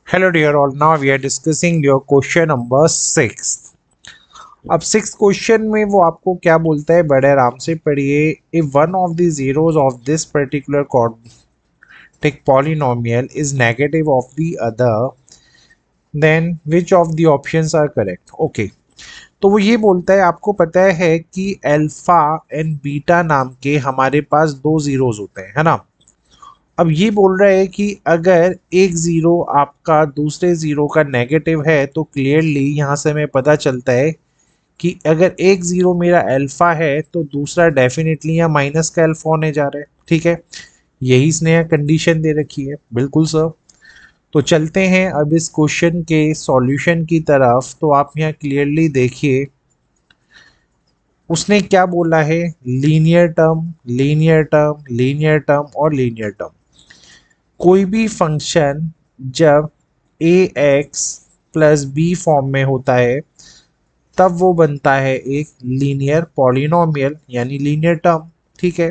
Hello dear all, now we are discussing your question number 6। अब 6 question में वो आपको क्या बोलता है, बड़े आराम से पढ़िए। If one of the zeros of this particular quadratic polynomial is negative of the other, then which of the options are correct? Okay, तो वो ये बोलता है, आपको पता है कि अल्फा एंड बीटा नाम के हमारे पास दो जीरोस होते हैं, है ना। अब ये बोल रहा है कि अगर एक ज़ीरो आपका दूसरे ज़ीरो का नेगेटिव है तो क्लियरली यहाँ से हमें पता चलता है कि अगर एक ज़ीरो मेरा अल्फ़ा है तो दूसरा डेफिनेटली यहाँ माइनस का अल्फ़ा होने जा रहा है। ठीक है, यही इसने यहाँ कंडीशन दे रखी है। बिल्कुल सर। तो चलते हैं अब इस क्वेश्चन के सॉल्यूशन की तरफ। तो आप यहाँ क्लियरली देखिए उसने क्या बोला है, linear term, linear term, linear term और लीनियर टर्म। कोई भी फंक्शन जब ए एक्स प्लस बी फॉर्म में होता है तब वो बनता है एक लीनियर पॉलिनोमियल यानी लीनियर टर्म। ठीक है,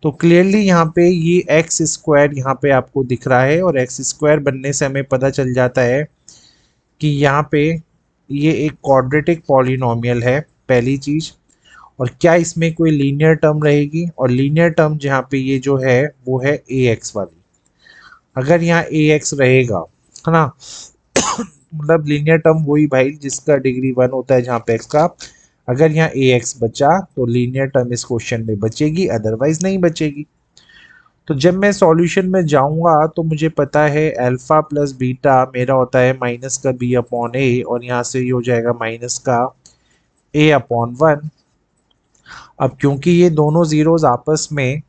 तो क्लियरली यहाँ पे ये एक्स स्क्वायर यहाँ पे आपको दिख रहा है और एक्स स्क्वायर बनने से हमें पता चल जाता है कि यहाँ पे ये एक क्वाड्रेटिक पॉलिनोमियल है, पहली चीज़। और क्या इसमें कोई लीनियर टर्म रहेगी, और लीनियर टर्म जहाँ पे ये जो है वो है ए एक्स वाली। अगर यहाँ ए एक्स रहेगा, है ना, मतलब लीनियर टर्म वही भाई जिसका डिग्री 1 होता है जहाँ पे एक्स का। अगर यहाँ ए एक्स बचा तो लीनियर टर्म इस क्वेश्चन में बचेगी, अदरवाइज नहीं बचेगी। तो जब मैं सॉल्यूशन में जाऊंगा तो मुझे पता है अल्फा प्लस बीटा मेरा होता है माइनस का बी अपॉन ए, और यहाँ से ये हो जाएगा माइनस का ए अपॉन 1। अब क्योंकि ये दोनों जीरोस आपस में,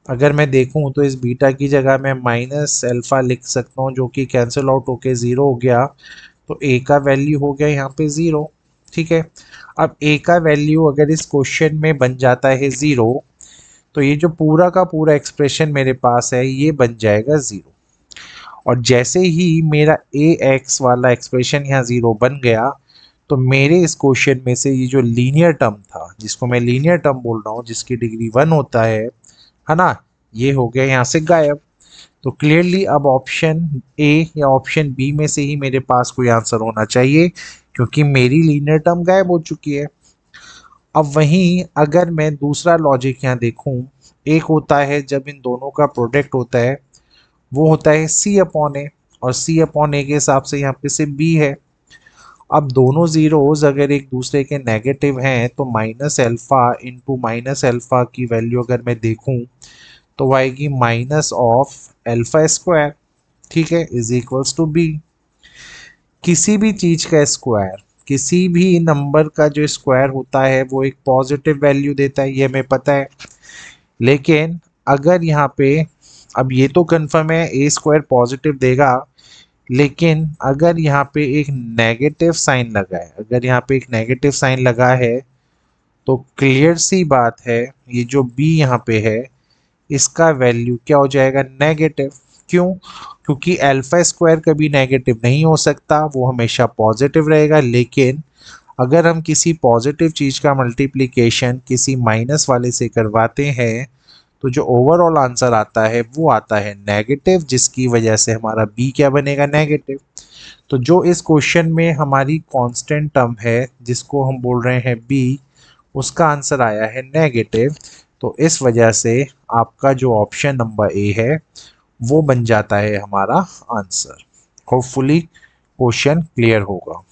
अगर मैं देखूं तो इस बीटा की जगह मैं माइनस अल्फा लिख सकता हूं जो कि कैंसिल आउट होके ज़ीरो हो गया। तो ए का वैल्यू हो गया यहाँ पे ज़ीरो। ठीक है, अब ए का वैल्यू अगर इस क्वेश्चन में बन जाता है ज़ीरो तो ये जो पूरा का पूरा एक्सप्रेशन मेरे पास है ये बन जाएगा ज़ीरो। और जैसे ही मेरा ए एक्स वाला एक्सप्रेशन यहाँ ज़ीरो बन गया तो मेरे इस क्वेश्चन में से ये जो लीनियर टर्म था, जिसको मैं लीनियर टर्म बोल रहा हूँ, जिसकी डिग्री 1 होता है ना, ये हो गया यहाँ से गायब। तो क्लियरली अब ऑप्शन ए या ऑप्शन बी में से ही मेरे पास कोई आंसर होना चाहिए, क्योंकि मेरी लीनियर टर्म गायब हो चुकी है। अब वहीं अगर मैं दूसरा लॉजिक यहाँ देखूं, एक होता है जब इन दोनों का प्रोडक्ट होता है, वो होता है सी अपॉन ए, और सी अपॉन ए के हिसाब से यहाँ पे से बी है। अब दोनों जीरोज अगर एक दूसरे के नेगेटिव हैं तो minus alpha into minus alpha की वैल्यू अगर मैं देखूं तो वो आएगी माइनस ऑफ एल्फा स्क्वायर। ठीक है, इज इक्वल्स टू बी। किसी भी चीज का स्क्वायर, किसी भी नंबर का जो स्क्वायर होता है वो एक पॉजिटिव वैल्यू देता है, ये हमें पता है। लेकिन अगर यहाँ पे, अब ये तो कंफर्म है ए स्क्वायर पॉजिटिव देगा, लेकिन अगर यहाँ पे एक नेगेटिव साइन लगा है, अगर यहाँ पे एक नेगेटिव साइन लगा है तो क्लियर सी बात है ये जो बी यहाँ पे है इसका वैल्यू क्या हो जाएगा, नेगेटिव। क्यों? क्योंकि अल्फा स्क्वायर कभी नेगेटिव नहीं हो सकता, वो हमेशा पॉजिटिव रहेगा। लेकिन अगर हम किसी पॉजिटिव चीज़ का मल्टीप्लिकेशन किसी माइनस वाले से करवाते हैं तो जो ओवरऑल आंसर आता है वो आता है नेगेटिव, जिसकी वजह से हमारा बी क्या बनेगा, नेगेटिव। तो जो इस क्वेश्चन में हमारी कांस्टेंट टर्म है जिसको हम बोल रहे हैं बी, उसका आंसर आया है नेगेटिव। तो इस वजह से आपका जो ऑप्शन नंबर ए है वो बन जाता है हमारा आंसर। होपफुली क्वेश्चन क्लियर होगा।